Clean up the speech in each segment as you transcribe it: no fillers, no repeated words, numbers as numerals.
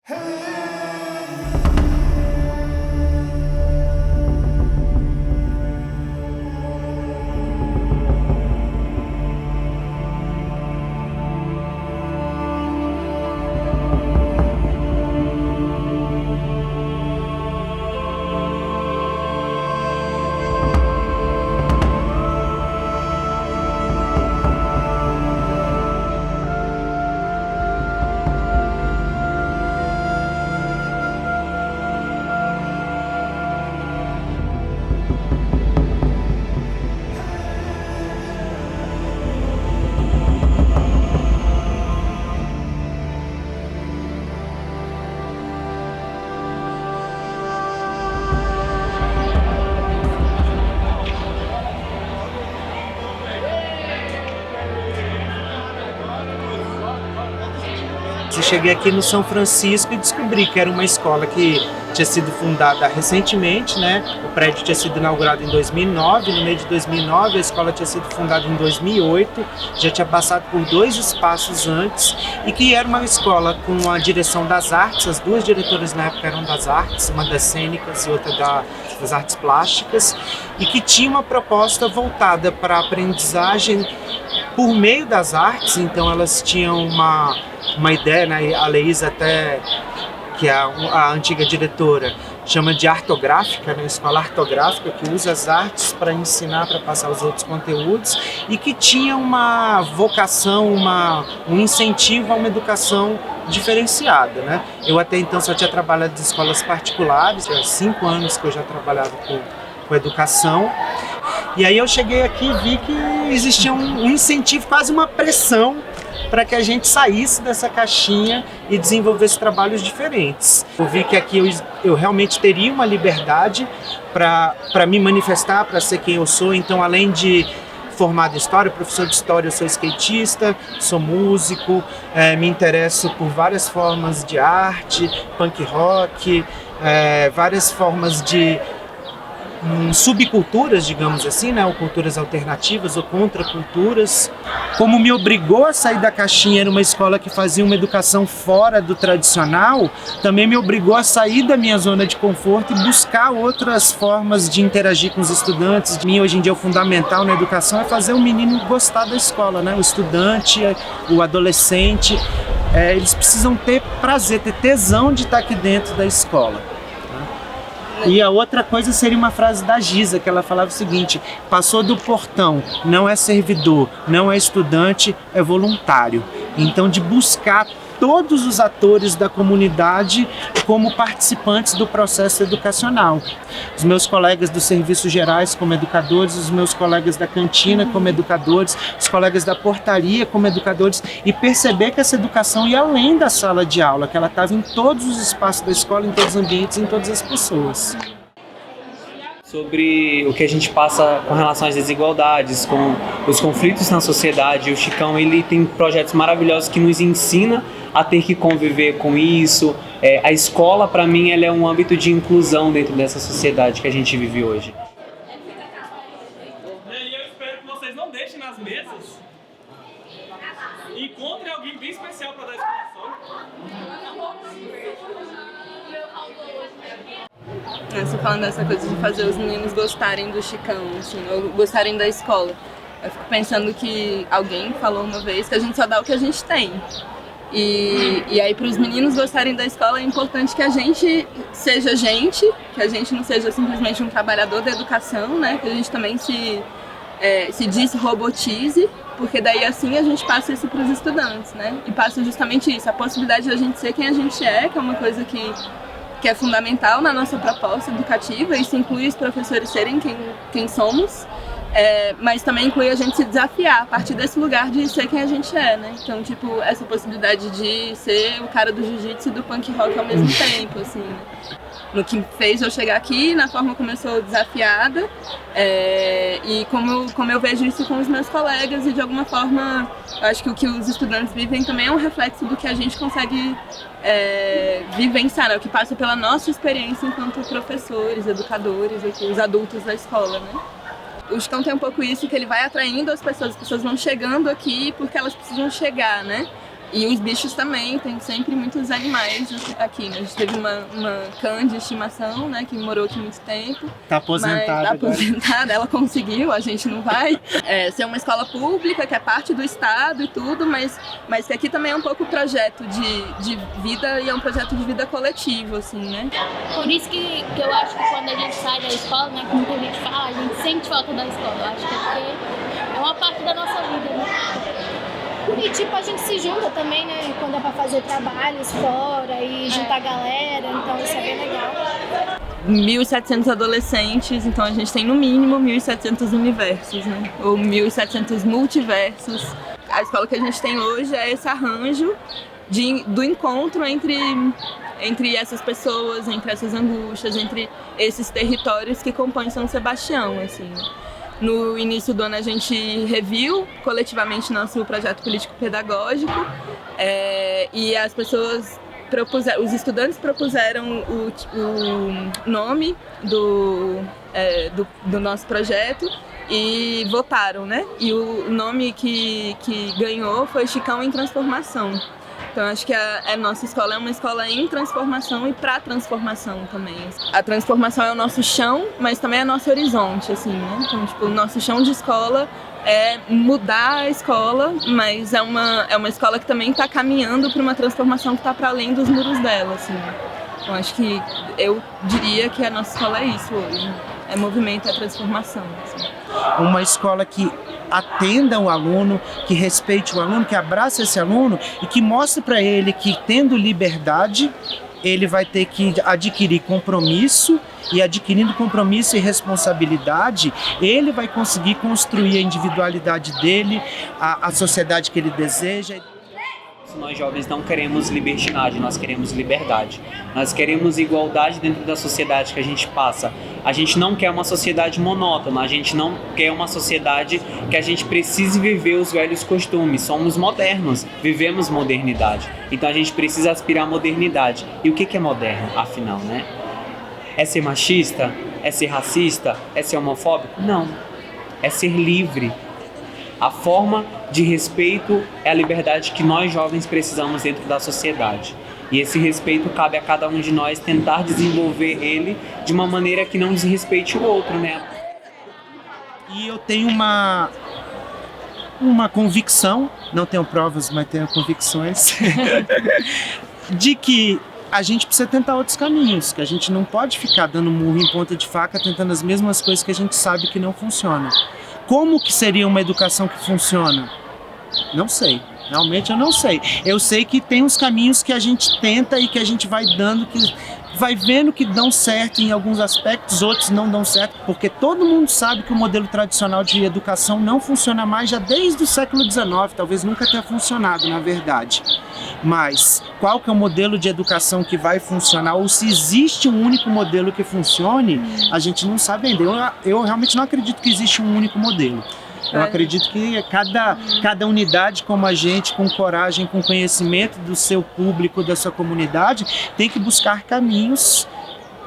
Eu cheguei aqui no São Francisco e descobri que era uma escola que tinha sido fundada recentemente, né? O prédio tinha sido inaugurado em 2009, no meio de 2009, a escola tinha sido fundada em 2008, já tinha passado por 2 espaços antes, e que era uma escola com a direção das artes, as 2 diretoras na época eram das artes, uma das cênicas e outra das artes plásticas, e que tinha uma proposta voltada para a aprendizagem por meio das artes. Então elas tinham uma ideia, né? A Leísa até, que é a antiga diretora, chama de artográfica, né? Escola artográfica, que usa as artes para ensinar, para passar os outros conteúdos, e que tinha uma vocação, um incentivo a uma educação diferenciada, né? Eu até então só tinha trabalhado em escolas particulares, há 5 anos que eu já trabalhava com educação, e aí eu cheguei aqui e vi que existia um incentivo, quase uma pressão, para que a gente saísse dessa caixinha e desenvolvesse trabalhos diferentes. Eu vi que aqui eu realmente teria uma liberdade para me manifestar, para ser quem eu sou. Então, além de formado em História, professor de História, eu sou skatista, sou músico, me interesso por várias formas de arte, punk rock, várias formas de subculturas, digamos assim, né, ou culturas alternativas ou contraculturas. Como me obrigou a sair da caixinha, era uma escola que fazia uma educação fora do tradicional, também me obrigou a sair da minha zona de conforto e buscar outras formas de interagir com os estudantes. Para mim, hoje em dia, o fundamental na educação é fazer o menino gostar da escola, né? O estudante, o adolescente, eles precisam ter prazer, ter tesão de estar aqui dentro da escola. E a outra coisa seria uma frase da Giza, que ela falava o seguinte: passou do portão, não é servidor, não é estudante, é voluntário. Então, de buscar todos os atores da comunidade como participantes do processo educacional. Os meus colegas dos serviços gerais como educadores, os meus colegas da cantina como educadores, os colegas da portaria como educadores, e perceber que essa educação ia além da sala de aula, que ela estava em todos os espaços da escola, em todos os ambientes, em todas as pessoas. Sobre o que a gente passa com relação às desigualdades, com os conflitos na sociedade. O Chicão, ele tem projetos maravilhosos que nos ensina a ter que conviver com isso. A escola, para mim, ela é um âmbito de inclusão dentro dessa sociedade que a gente vive hoje. E eu espero que vocês não deixem nas mesas. Encontrem alguém bem especial para dar explicação. Você falando dessa coisa de fazer os meninos gostarem do Chicão, assim, ou gostarem da escola. Eu fico pensando que alguém falou uma vez que a gente só dá o que a gente tem. E aí, para os meninos gostarem da escola, é importante que a gente seja gente, que a gente não seja simplesmente um trabalhador da educação, né? Que a gente também se desrobotize, porque daí assim a gente passa isso para os estudantes, né? E passa justamente isso, a possibilidade de a gente ser quem a gente é, que é uma coisa que é fundamental na nossa proposta educativa. Isso inclui os professores serem quem somos, mas também inclui a gente se desafiar a partir desse lugar de ser quem a gente é, né? Então, tipo, essa possibilidade de ser o cara do jiu-jitsu e do punk rock ao mesmo tempo, assim, né? No que fez eu chegar aqui, na forma como eu sou desafiada, e como eu vejo isso com os meus colegas, e de alguma forma eu acho que o que os estudantes vivem também é um reflexo do que a gente consegue vivenciar, né? O que passa pela nossa experiência enquanto professores, educadores, aqui, os adultos da escola, né? O Chicão tem um pouco isso, que ele vai atraindo as pessoas vão chegando aqui porque elas precisam chegar, né? E os bichos também, tem sempre muitos animais aqui, né? A gente teve uma cã de estimação, né, que morou aqui muito tempo. Tá aposentada. Tá aposentada, ela conseguiu, a gente não vai. Ser uma escola pública, que é parte do Estado e tudo, mas que aqui também é um pouco projeto de vida e é um projeto de vida coletivo, assim, né? Por isso que eu acho que quando a gente sai da escola, né, como muita gente fala, a gente sente falta da escola. Eu acho que é porque é uma parte da nossa vida, né? E tipo, a gente se junta também, né, quando é pra fazer trabalhos fora e juntar a galera, então isso é bem legal. 1.700 adolescentes, então a gente tem no mínimo 1.700 universos, né? Ou 1.700 multiversos. A escola que a gente tem hoje é esse arranjo do encontro entre essas pessoas, entre essas angústias, entre esses territórios que compõem São Sebastião, assim. No início do ano a gente reviu coletivamente nosso projeto político-pedagógico e as pessoas os estudantes propuseram o nome do nosso projeto e votaram, né? E o nome que ganhou foi Chicão em Transformação. Então acho que a nossa escola é uma escola em transformação e para transformação também. A transformação é o nosso chão, mas também é nosso horizonte, assim, né? Então, tipo, o nosso chão de escola é mudar a escola, mas é uma escola que também está caminhando para uma transformação que está para além dos muros dela, assim. Então acho que eu diria que a nossa escola é isso hoje. É movimento, é transformação, assim. Uma escola que atenda o aluno, que respeite o aluno, que abrace esse aluno e que mostre para ele que, tendo liberdade, ele vai ter que adquirir compromisso, e adquirindo compromisso e responsabilidade, ele vai conseguir construir a individualidade dele, a sociedade que ele deseja. Nós jovens não queremos libertinagem, nós queremos liberdade. Nós queremos igualdade dentro da sociedade que a gente passa. A gente não quer uma sociedade monótona, a gente não quer uma sociedade que a gente precise viver os velhos costumes. Somos modernos, vivemos modernidade. Então a gente precisa aspirar à modernidade. E o que é moderno, afinal, né? É ser machista? É ser racista? É ser homofóbico? Não. É ser livre. A forma de respeito é a liberdade que nós jovens precisamos dentro da sociedade. E esse respeito cabe a cada um de nós tentar desenvolver ele de uma maneira que não desrespeite o outro, né? E eu tenho uma convicção, não tenho provas, mas tenho convicções, de que a gente precisa tentar outros caminhos, que a gente não pode ficar dando murro em ponta de faca tentando as mesmas coisas que a gente sabe que não funcionam. Como que seria uma educação que funciona? Não sei. Realmente eu não sei. Eu sei que tem uns caminhos que a gente tenta e que a gente vai dando, que vai vendo que dão certo em alguns aspectos, outros não dão certo, porque todo mundo sabe que o modelo tradicional de educação não funciona mais já desde o século XIX, talvez nunca tenha funcionado, na verdade. Mas qual que é o modelo de educação que vai funcionar, ou se existe um único modelo que funcione, a gente não sabe ainda. Eu realmente não acredito que existe um único modelo. Eu acredito que cada unidade como a gente, com coragem, com conhecimento do seu público, da sua comunidade, tem que buscar caminhos.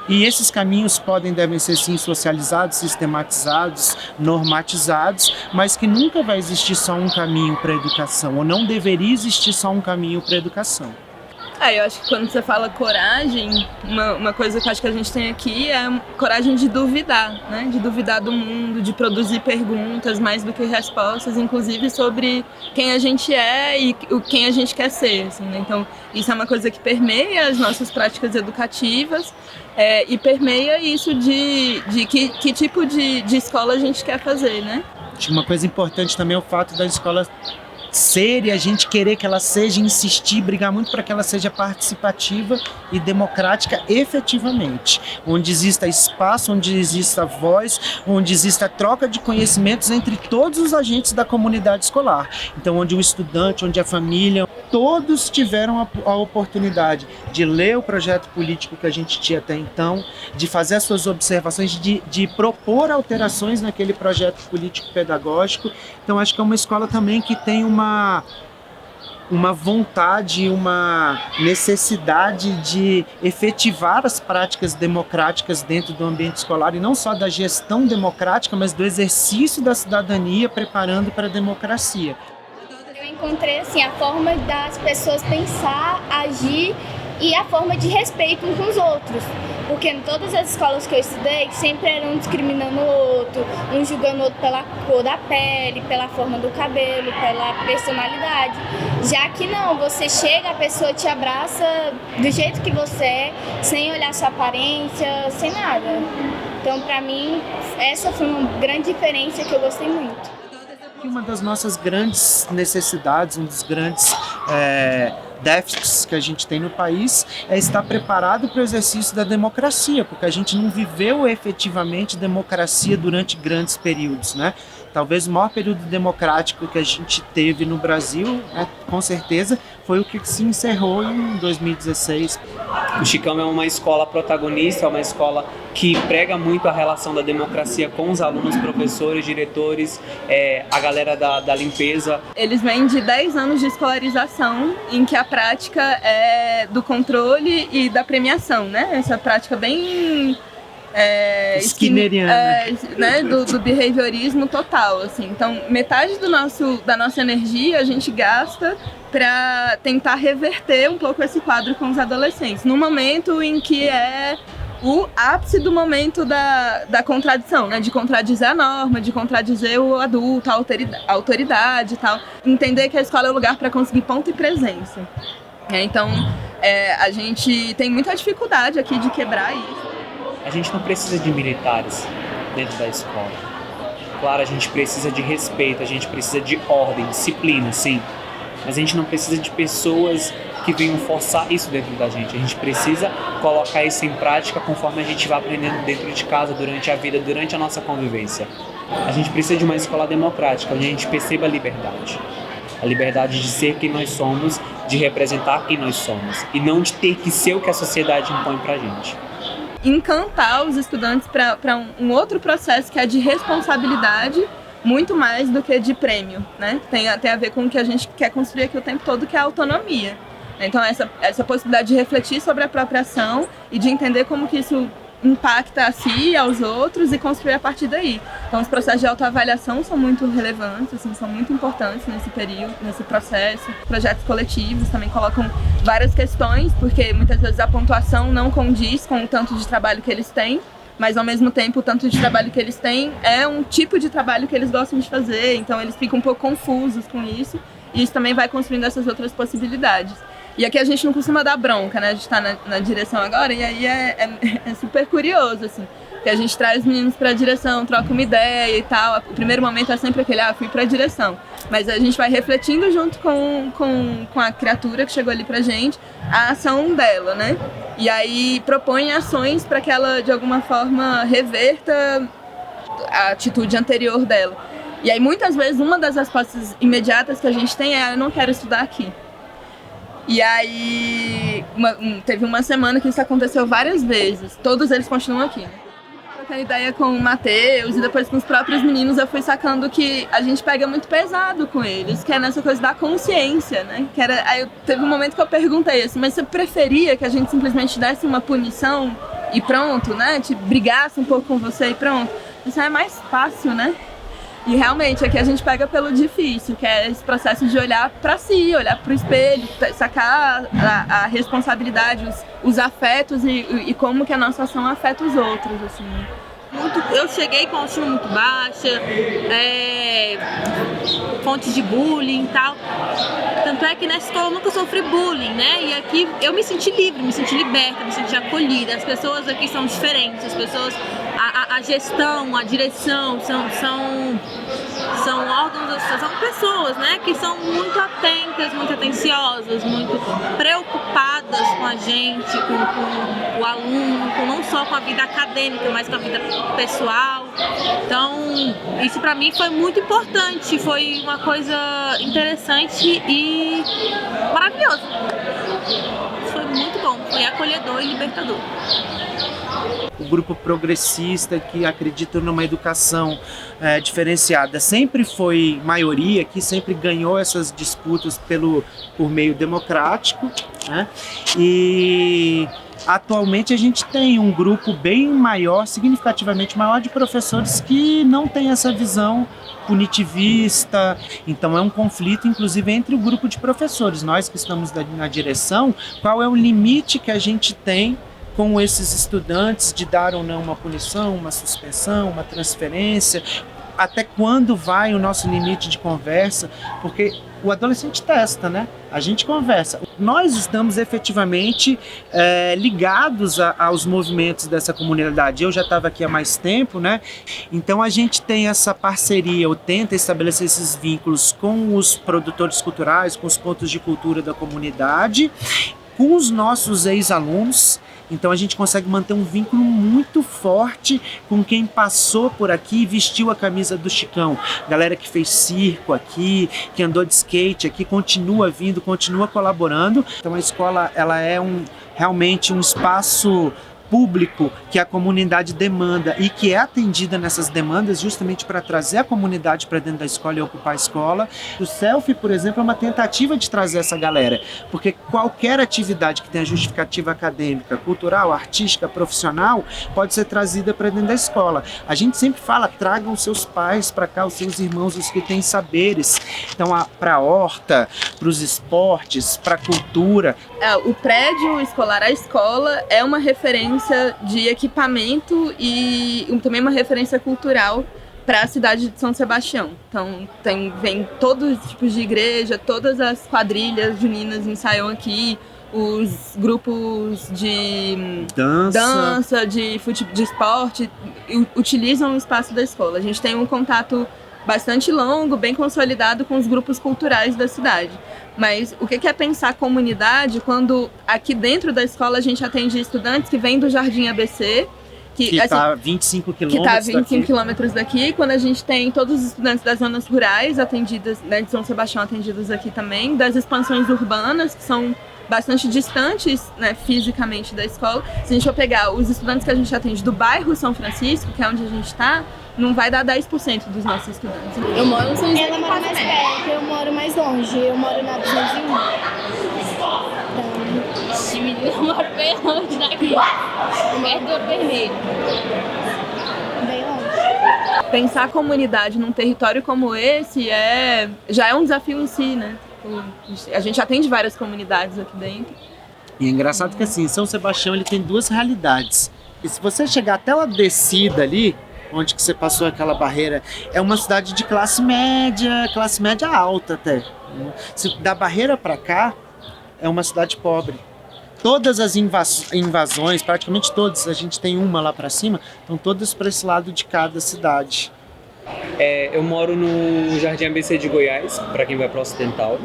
E esses caminhos devem ser sim socializados, sistematizados, normatizados, mas que nunca vai existir só um caminho para a educação, ou não deveria existir só um caminho para a educação. Eu acho que quando você fala coragem, uma coisa que eu acho que a gente tem aqui é coragem de duvidar, né? De duvidar do mundo, de produzir perguntas mais do que respostas, inclusive sobre quem a gente é e quem a gente quer ser, assim, né? Então, isso é uma coisa que permeia as nossas práticas educativas e permeia isso de que tipo de escola a gente quer fazer, né? Acho que uma coisa importante também é o fato da escola ser e a gente querer que ela seja, insistir, brigar muito para que ela seja participativa e democrática efetivamente, onde exista espaço, onde exista voz, onde exista troca de conhecimentos entre todos os agentes da comunidade escolar. Então, onde o estudante, onde a família, todos tiveram a oportunidade de ler o projeto político que a gente tinha até então, de fazer as suas observações, de propor alterações naquele projeto político pedagógico. Então, acho que é uma escola também que tem uma vontade, uma necessidade de efetivar as práticas democráticas dentro do ambiente escolar, e não só da gestão democrática, mas do exercício da cidadania, preparando para a democracia. Eu encontrei assim a forma das pessoas pensar, agir e a forma de respeito uns com os outros. Porque em todas as escolas que eu estudei, sempre era um discriminando o outro, um julgando o outro pela cor da pele, pela forma do cabelo, pela personalidade. Já que não, você chega, a pessoa te abraça do jeito que você é, sem olhar sua aparência, sem nada. Então, pra mim, essa foi uma grande diferença que eu gostei muito. Uma das nossas grandes necessidades, um dos grandes déficits que a gente tem no país é estar preparado para o exercício da democracia, porque a gente não viveu efetivamente democracia durante grandes períodos, né? Talvez o maior período democrático que a gente teve no Brasil, com certeza, foi o que se encerrou em 2016. O Chicão é uma escola protagonista, é uma escola que prega muito a relação da democracia com os alunos, professores, diretores, a galera da limpeza. Eles vêm de 10 anos de escolarização, em que a prática é do controle e da premiação, né? Essa prática bem... skinneriana, né, do behaviorismo total, assim. Então, metade da nossa energia a gente gasta para tentar reverter um pouco esse quadro com os adolescentes, no momento em que é o ápice do momento da contradição, né, de contradizer a norma, de contradizer o adulto, a autoridade e tal. Entender que a escola é o lugar para conseguir ponto e presença. Então, a gente tem muita dificuldade aqui de quebrar isso. A gente não precisa de militares dentro da escola. Claro, a gente precisa de respeito, a gente precisa de ordem, disciplina, sim. Mas a gente não precisa de pessoas que venham forçar isso dentro da gente. A gente precisa colocar isso em prática conforme a gente vai aprendendo dentro de casa, durante a vida, durante a nossa convivência. A gente precisa de uma escola democrática, onde a gente perceba a liberdade. A liberdade de ser quem nós somos, de representar quem nós somos. E não de ter que ser o que a sociedade impõe pra gente. Encantar os estudantes para um outro processo que é de responsabilidade, muito mais do que de prêmio, né? Tem a ver com o que a gente quer construir aqui o tempo todo, que é a autonomia. Então, essa possibilidade de refletir sobre a própria ação e de entender como que isso impacta a si e aos outros e construir a partir daí. Então, os processos de autoavaliação são muito relevantes, assim, são muito importantes nesse período, nesse processo. Projetos coletivos também colocam várias questões, porque muitas vezes a pontuação não condiz com o tanto de trabalho que eles têm, mas ao mesmo tempo o tanto de trabalho que eles têm é um tipo de trabalho que eles gostam de fazer, então eles ficam um pouco confusos com isso, e isso também vai construindo essas outras possibilidades. E aqui a gente não costuma dar bronca, né? A gente está na direção agora, e aí é super curioso, assim. Porque a gente traz os meninos para a direção, troca uma ideia e tal. O primeiro momento é sempre aquele, fui para a direção. Mas a gente vai refletindo junto com a criatura que chegou ali pra gente, a ação dela, né? E aí propõe ações para que ela, de alguma forma, reverta a atitude anterior dela. E aí, muitas vezes, uma das respostas imediatas que a gente tem é: eu não quero estudar aqui. E aí, teve uma semana que isso aconteceu várias vezes. Todos eles continuam aqui, né? Trocando ideia com o Matheus e depois com os próprios meninos, eu fui sacando que a gente pega muito pesado com eles, que é nessa coisa da consciência, né? Aí teve um momento que eu perguntei assim: mas você preferia que a gente simplesmente desse uma punição e pronto, né? Tipo, brigasse um pouco com você e pronto? Isso é mais fácil, né? E realmente aqui a gente pega pelo difícil, que é esse processo de olhar para si, olhar para o espelho, sacar a responsabilidade, os afetos e como que a nossa ação afeta os outros, assim. Eu cheguei com a autoestima muito baixa, fontes de bullying e tal. Tanto é que nessa escola eu nunca sofri bullying, né? E aqui eu me senti livre, me senti liberta, me senti acolhida. As pessoas aqui são diferentes, as pessoas, a gestão, a direção são órgãos, são pessoas, né? Que são muito atentas, muito atenciosas, muito preocupadas com a gente, com o aluno, não só com a vida acadêmica, mas com a vida pessoal. Então, isso pra mim foi muito importante, foi uma coisa interessante e maravilhosa. Foi muito bom, foi acolhedor e libertador. O grupo progressista que acredita numa educação diferenciada sempre foi maioria, que sempre ganhou essas disputas por meio democrático, né? E atualmente a gente tem um grupo bem maior, significativamente maior, de professores que não tem essa visão punitivista. Então é um conflito, inclusive, entre o grupo de professores. Nós que estamos na direção, qual é o limite que a gente tem com esses estudantes de dar ou não uma punição, uma suspensão, uma transferência, até quando vai o nosso limite de conversa, porque o adolescente testa, né? A gente conversa. Nós estamos efetivamente ligados aos movimentos dessa comunidade. Eu já estava aqui há mais tempo, né? Então a gente tem essa parceria, ou tenta estabelecer esses vínculos com os produtores culturais, com os pontos de cultura da comunidade, com os nossos ex-alunos. Então a gente consegue manter um vínculo muito forte com quem passou por aqui e vestiu a camisa do Chicão. Galera que fez circo aqui, que andou de skate aqui, continua vindo, continua colaborando. Então a escola, ela é realmente um espaço público que a comunidade demanda e que é atendida nessas demandas justamente para trazer a comunidade para dentro da escola e ocupar a escola. O selfie, por exemplo, é uma tentativa de trazer essa galera, porque qualquer atividade que tenha justificativa acadêmica, cultural, artística, profissional, pode ser trazida para dentro da escola. A gente sempre fala, tragam seus pais para cá, os seus irmãos, os que têm saberes. Então, para a horta, para os esportes, para a cultura. O prédio escolar, a escola, é uma referência de equipamento e também uma referência cultural para a cidade de São Sebastião. Então vem todos os tipos de igreja, todas as quadrilhas juninas ensaiam aqui, os grupos de dança de esporte utilizam o espaço da escola. A gente tem um contato bastante longo, bem consolidado com os grupos culturais da cidade. Mas o que é pensar comunidade quando aqui dentro da escola a gente atende estudantes que vêm do Jardim ABC, que está a 25 quilômetros daqui, quando a gente tem todos os estudantes das zonas rurais atendidas, né, de São Sebastião atendidos aqui também, das expansões urbanas, que são bastante distantes, né, fisicamente da escola. Se a gente for pegar os estudantes que a gente atende do bairro São Francisco, que é onde a gente está, não vai dar 10% dos nossos estudantes. Eu moro no São José. Ela mora mais perto, eu moro mais longe. Eu moro na 201. Então, esse menino mora bem longe daqui. Perto do Ouro Vermelho. Bem longe. Pensar a comunidade num território como esse já é um desafio em si, né? A gente atende várias comunidades aqui dentro. E é engraçado que assim, São Sebastião ele tem duas realidades. E se você chegar até a descida ali, onde que você passou aquela barreira, é uma cidade de classe média alta até. Da barreira para cá, é uma cidade pobre. Todas as invasões, praticamente todas, a gente tem uma lá para cima, estão todas para esse lado de cada cidade. Eu moro no Jardim ABC de Goiás, para quem vai para o Ocidental.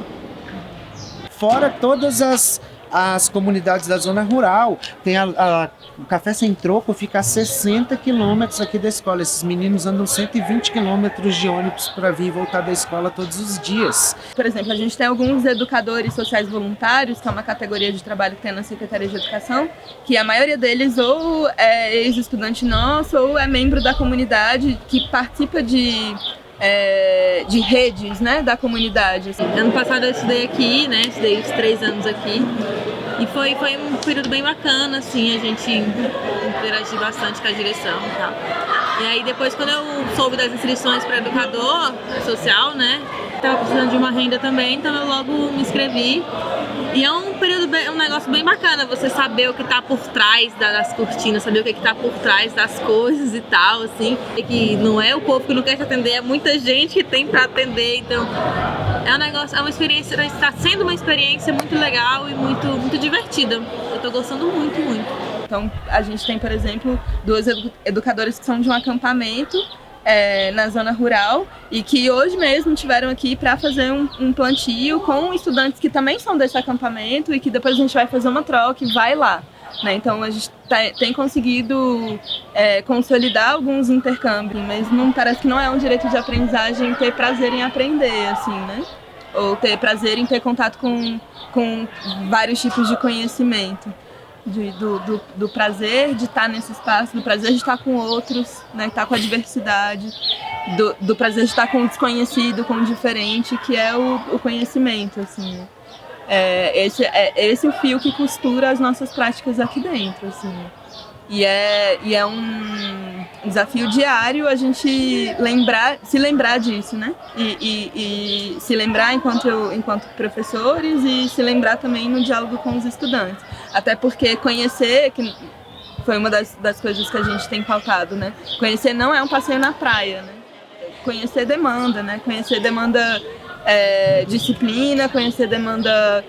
Fora todas as comunidades da zona rural, tem o Café Sem Troco, fica a 60 quilômetros aqui da escola. Esses meninos andam 120 quilômetros de ônibus para vir e voltar da escola todos os dias. Por exemplo, a gente tem alguns educadores sociais voluntários, que é uma categoria de trabalho que tem na Secretaria de Educação, que a maioria deles ou é ex-estudante nosso ou é membro da comunidade que participa de redes, né, da comunidade. Assim. Ano passado eu estudei aqui, né, estudei os 3 anos aqui e foi um período bem bacana, assim, a gente interagiu bastante com a direção e tal. E aí depois, quando eu soube das inscrições para educador social, né, estava precisando de uma renda também, então eu logo me inscrevi. E é um período, um negócio bem bacana, você saber o que tá por trás das cortinas, saber o que tá por trás das coisas e tal, assim. E que não é o povo que não quer te atender, é muita gente que tem pra atender, então é um negócio, é uma experiência, está sendo uma experiência muito legal e muito, muito divertida. Eu tô gostando muito, muito. Então a gente tem, por exemplo, 2 educadores que são de um acampamento na zona rural e que hoje mesmo tiveram aqui para fazer um plantio com estudantes que também são desse acampamento e que depois a gente vai fazer uma troca e vai lá, né? Então a gente tem conseguido consolidar alguns intercâmbios, mas parece que não é um direito de aprendizagem ter prazer em aprender, assim, né? Ou ter prazer em ter contato com vários tipos de conhecimento. Do prazer de estar nesse espaço, do prazer de estar com outros, né, estar com a diversidade, do prazer de estar com o desconhecido, com o diferente, que é o conhecimento, assim. esse o fio que costura as nossas práticas aqui dentro, assim. E é um desafio diário a gente se lembrar disso, né? E se lembrar enquanto professores e se lembrar também no diálogo com os estudantes. Até porque conhecer, que foi uma das coisas que a gente tem pautado, né? Conhecer não é um passeio na praia, né? Conhecer demanda, né? Conhecer demanda disciplina, conhecer demanda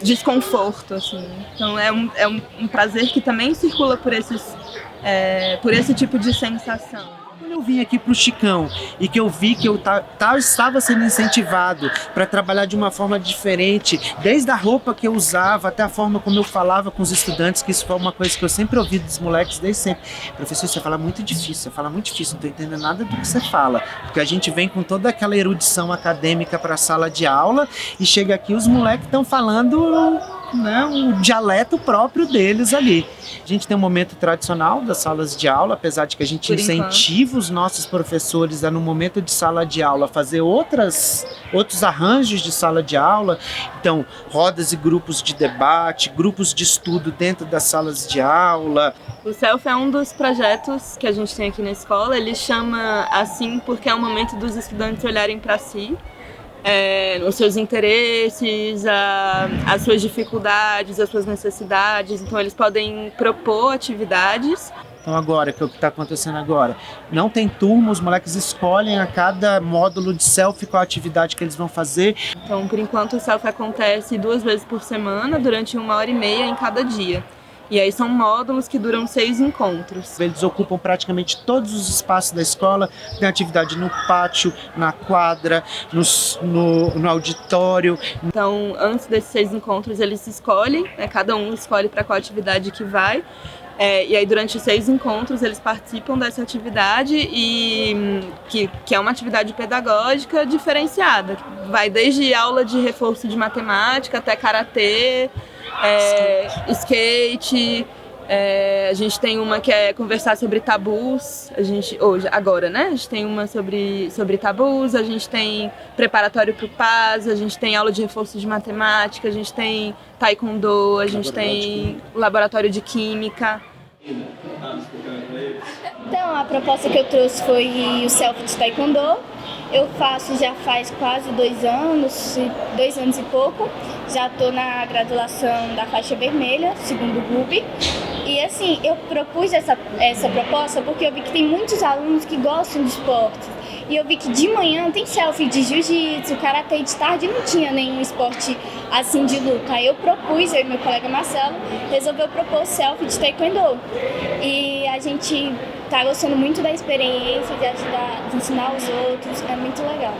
desconforto, assim. Então é um prazer que também circula por esse tipo de sensação. Quando eu vim aqui pro Chicão e que eu vi que eu estava sendo incentivado para trabalhar de uma forma diferente, desde a roupa que eu usava até a forma como eu falava com os estudantes, que isso foi uma coisa que eu sempre ouvi dos moleques desde sempre. Professor, você fala muito difícil, não tô entendendo nada do que você fala, porque a gente vem com toda aquela erudição acadêmica para a sala de aula e chega aqui os moleques estão falando, né, um dialeto próprio deles ali. A gente tem um momento tradicional das salas de aula, apesar de que a gente incentiva os nossos professores a, no momento de sala de aula, fazer outros arranjos de sala de aula. Então, rodas e grupos de debate, grupos de estudo dentro das salas de aula. O Self é um dos projetos que a gente tem aqui na escola. Ele chama assim porque é o momento dos estudantes olharem para si, os seus interesses, as suas dificuldades, as suas necessidades. Então eles podem propor atividades. Então agora, que é o que está acontecendo agora, não tem turma, os moleques escolhem a cada módulo de Self qual a atividade que eles vão fazer. Então, por enquanto, o Self acontece 2 vezes por semana, durante 1h30 em cada dia. E aí são módulos que duram 6 encontros. Eles ocupam praticamente todos os espaços da escola, tem atividade no pátio, na quadra, no auditório. Então, antes desses 6 encontros, eles escolhem, né, cada um escolhe para qual atividade que vai. E aí, durante os 6 encontros, eles participam dessa atividade, que é uma atividade pedagógica diferenciada. Vai desde aula de reforço de matemática até karatê, skate. A gente tem uma que é conversar sobre tabus. Agora, né? A gente tem uma sobre tabus, a gente tem preparatório para o PAS, a gente tem aula de reforço de matemática, a gente tem taekwondo, a gente tem laboratório de química. Então, a proposta que eu trouxe foi o Self de taekwondo. Eu faço já faz quase 2 anos e pouco. Já estou na graduação da faixa vermelha, segundo GUB. E assim, eu propus essa proposta porque eu vi que tem muitos alunos que gostam de esportes. E eu vi que de manhã tem Self de jiu-jitsu, karatê, de tarde não tinha nenhum esporte assim de luta. Aí eu propus, eu e meu colega Marcelo, resolveu propor o Self de taekwondo. E a gente tá gostando muito da experiência, de ajudar, de ensinar os outros, é muito legal.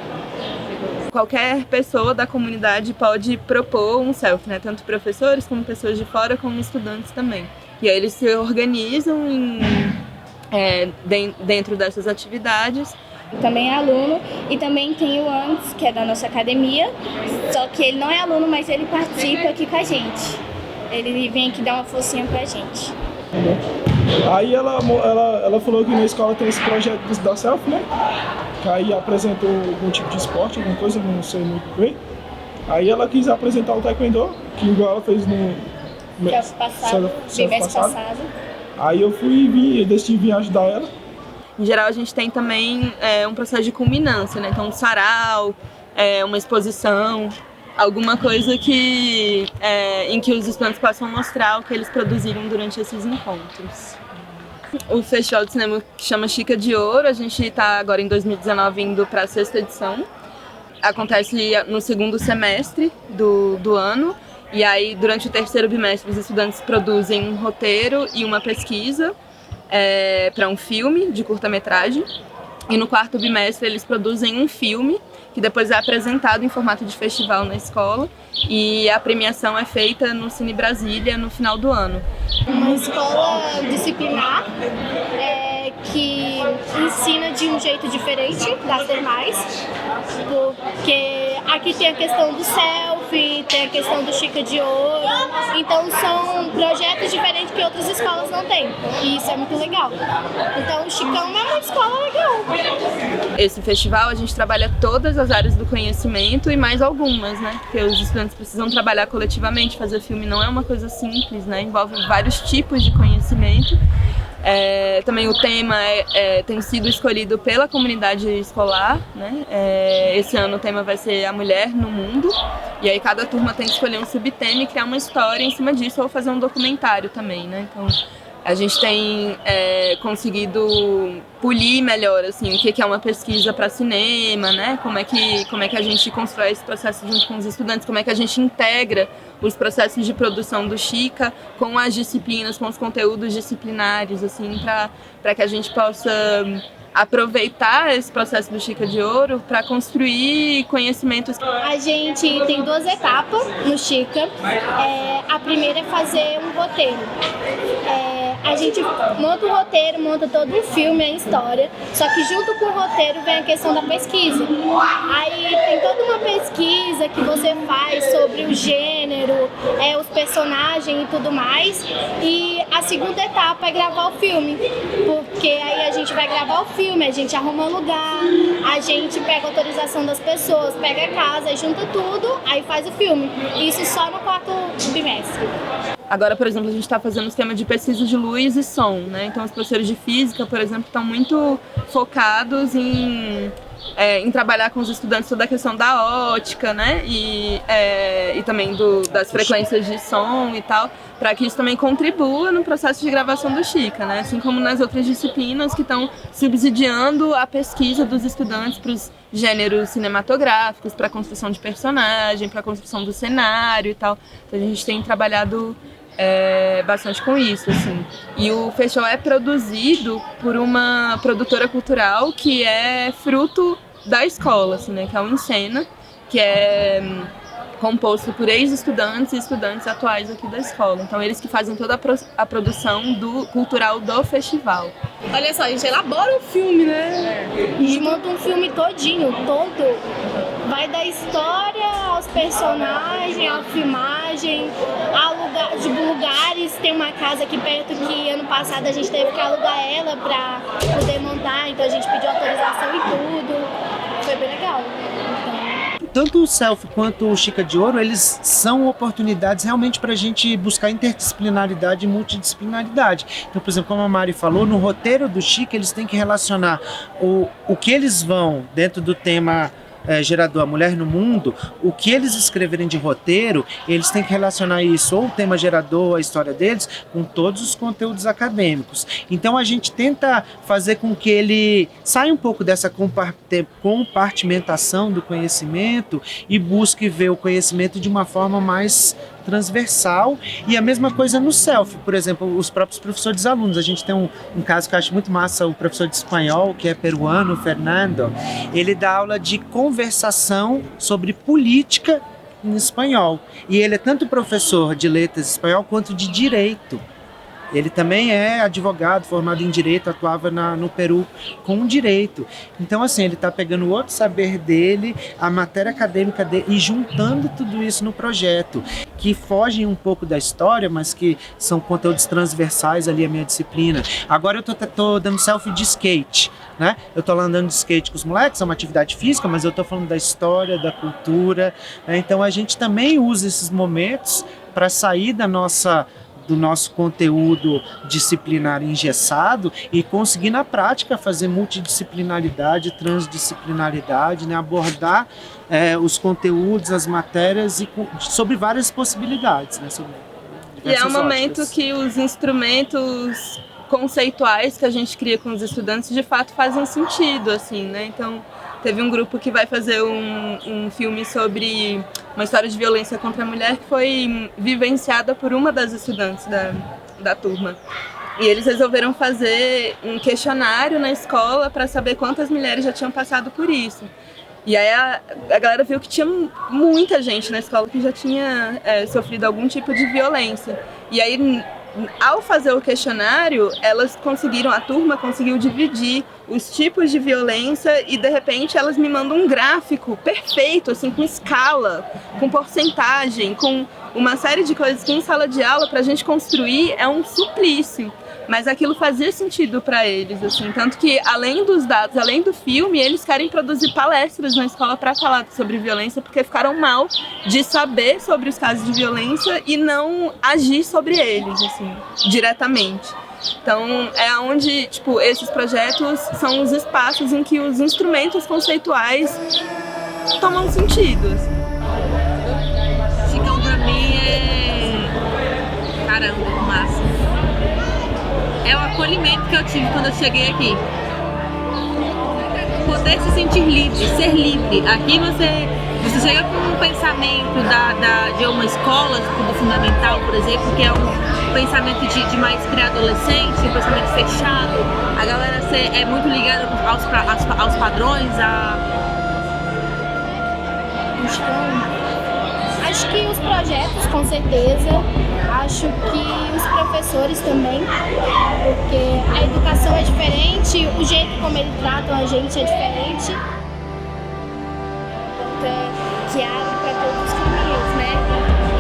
Qualquer pessoa da comunidade pode propor um Self, né? Tanto professores como pessoas de fora, como estudantes também. E aí eles se organizam dentro dessas atividades. Também é aluno e também tem o Antes, que é da nossa academia, só que ele não é aluno, mas ele participa aqui com a gente. Ele vem aqui dar uma forcinha pra gente. Aí ela falou que na escola tem esse projeto da Self, né? Que aí apresentou algum tipo de esporte, alguma coisa, não sei muito bem. Aí ela quis apresentar o taekwondo, que igual ela fez no mês passado. Aí eu decidi vir ajudar ela. Em geral, a gente tem também um processo de culminância, né? Então, um sarau, uma exposição, alguma coisa em que os estudantes possam mostrar o que eles produziram durante esses encontros. O festival de cinema que chama Chica de Ouro, a gente está agora em 2019 indo para a 6ª edição. Acontece no 2º semestre do ano. E aí, durante o 3º bimestre, os estudantes produzem um roteiro e uma pesquisa para um filme de curta-metragem. E no 4º bimestre eles produzem um filme que depois é apresentado em formato de festival na escola, e a premiação é feita no Cine Brasília no final do ano. Uma escola disciplinar que ensina de um jeito diferente das demais, porque aqui tem a questão do Self, tem a questão do Chica de Ouro. Então são projetos diferentes que outras escolas não têm. E isso é muito legal. Então o Chicão é uma escola legal. Esse festival a gente trabalha todas as áreas do conhecimento e mais algumas, né? Porque os estudantes precisam trabalhar coletivamente, fazer filme não é uma coisa simples, né? Envolve vários tipos de conhecimento. Também o tema tem sido escolhido pela comunidade escolar, né? Esse ano o tema vai ser a mulher no mundo, e aí cada turma tem que escolher um subtema e criar uma história em cima disso ou fazer um documentário também, né? Então a gente tem conseguido polir melhor assim, o que é uma pesquisa para cinema, né? Como é que a gente constrói esse processo junto com os estudantes, como é que a gente integra os processos de produção do Chica com as disciplinas, com os conteúdos disciplinares, assim, para que a gente possa aproveitar esse processo do Chica de Ouro para construir conhecimentos. A gente tem 2 etapas no Chica. A primeira é fazer um roteiro. A gente monta o roteiro, monta todo um filme, a história, só que junto com o roteiro vem a questão da pesquisa. Aí tem toda uma pesquisa que você faz sobre o gênero, os personagens e tudo mais. E a segunda etapa é gravar o filme, porque aí a gente vai gravar o filme, a gente arruma lugar, a gente pega a autorização das pessoas, pega a casa, junta tudo, aí faz o filme. Isso só no 4º bimestre. Agora, por exemplo, a gente está fazendo um esquema de pesquisa de luz e som, né? Então, os professores de física, por exemplo, estão muito focados em trabalhar com os estudantes toda a questão da ótica, né? E também das frequências de som e tal, para que isso também contribua no processo de gravação do Chica, né? Assim como nas outras disciplinas que estão subsidiando a pesquisa dos estudantes para os gêneros cinematográficos, para a construção de personagem, para a construção do cenário e tal. Então, a gente tem trabalhado bastante com isso, assim. E o festival é produzido por uma produtora cultural que é fruto da escola, assim, né? Que é o Encena, que é composto por ex-estudantes e estudantes atuais aqui da escola. Então, eles que fazem toda a produção cultural do festival. Olha só, a gente elabora um filme, né? A gente monta um filme todinho, todo. Vai da história aos personagens, à filmagem, a lugares. Tem uma casa aqui perto que ano passado a gente teve que alugar ela pra poder montar, então a gente pediu autorização e tudo. Foi bem legal. Tanto o Selfie quanto o Chica de Ouro, eles são oportunidades realmente para a gente buscar interdisciplinaridade e multidisciplinaridade. Então, por exemplo, como a Mari falou, no roteiro do Chica, eles têm que relacionar o que eles vão dentro do tema gerador A Mulher no Mundo, o que eles escreverem de roteiro, eles têm que relacionar isso, ou o tema gerador, a história deles, com todos os conteúdos acadêmicos. Então a gente tenta fazer com que ele saia um pouco dessa compartimentação do conhecimento e busque ver o conhecimento de uma forma mais transversal, e a mesma coisa no Selfie, por exemplo, os próprios professores e alunos. A gente tem um caso que eu acho muito massa, o professor de espanhol, que é peruano, o Fernando, ele dá aula de conversação sobre política em espanhol, e ele é tanto professor de letras espanhol quanto de direito. Ele também é advogado, formado em direito, atuava no Peru com direito. Então, assim, ele está pegando o outro saber dele, a matéria acadêmica dele, e juntando tudo isso no projeto, que fogem um pouco da história, mas que são conteúdos transversais ali à minha disciplina. Agora eu tô dando selfie de skate, né? Eu estou lá andando de skate com os moleques, é uma atividade física, mas eu estou falando da história, da cultura, né? Então a gente também usa esses momentos para sair do nosso conteúdo disciplinar engessado e conseguir na prática fazer multidisciplinaridade, transdisciplinaridade, né? Abordar os conteúdos, as matérias sobre várias possibilidades, né? Sobre e é um momento óticas. Que os instrumentos conceituais que a gente cria com os estudantes de fato fazem sentido, assim, né? Então teve um grupo que vai fazer um filme sobre uma história de violência contra a mulher que foi vivenciada por uma das estudantes da turma. E eles resolveram fazer um questionário na escola para saber quantas mulheres já tinham passado por isso. E aí a galera viu que tinha muita gente na escola que já tinha sofrido algum tipo de violência. E aí ao fazer o questionário, a turma conseguiu dividir os tipos de violência e de repente elas me mandam um gráfico perfeito, assim, com escala, com porcentagem, com uma série de coisas que em sala de aula pra gente construir é um suplício. Mas aquilo fazia sentido para eles, assim, tanto que além dos dados, além do filme, eles querem produzir palestras na escola para falar sobre violência, porque ficaram mal de saber sobre os casos de violência e não agir sobre eles, assim, diretamente. Então, é onde, tipo, esses projetos são os espaços em que os instrumentos conceituais tomam sentido. Chicão pra mim é... caramba, massa. É o acolhimento que eu tive quando eu cheguei aqui. Poder se sentir livre, ser livre. Aqui você chega com um pensamento de uma escola, tipo, do fundamental, por exemplo, que é um pensamento de mais pré-adolescente, um pensamento fechado. A galera é muito ligada aos padrões, Acho que os projetos, com certeza. Acho que os professores também, porque a educação é diferente, o jeito como eles tratam a gente é diferente. Que abre para todos os caminhos, né?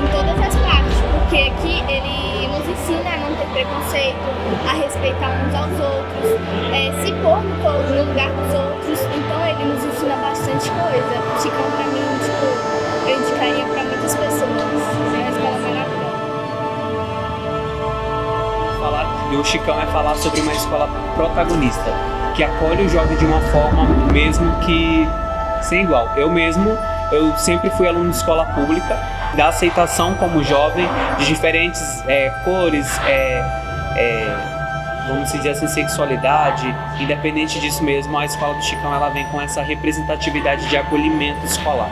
Em todas as partes, porque aqui ele nos ensina a não ter preconceito, a respeitar uns aos outros, se pôr no lugar dos outros. Então ele nos ensina bastante coisa. O Chicão, pra mim, tipo, eu indicaria para muitas pessoas. É uma escola maravilhosa. Falar do Chicão é falar sobre uma escola protagonista, que acolhe o jovem de uma forma mesmo que sem igual. Eu sempre fui aluno de escola pública, da aceitação como jovem, de diferentes cores, vamos dizer assim, sexualidade. Independente disso mesmo, a escola do Chicão ela vem com essa representatividade de acolhimento escolar.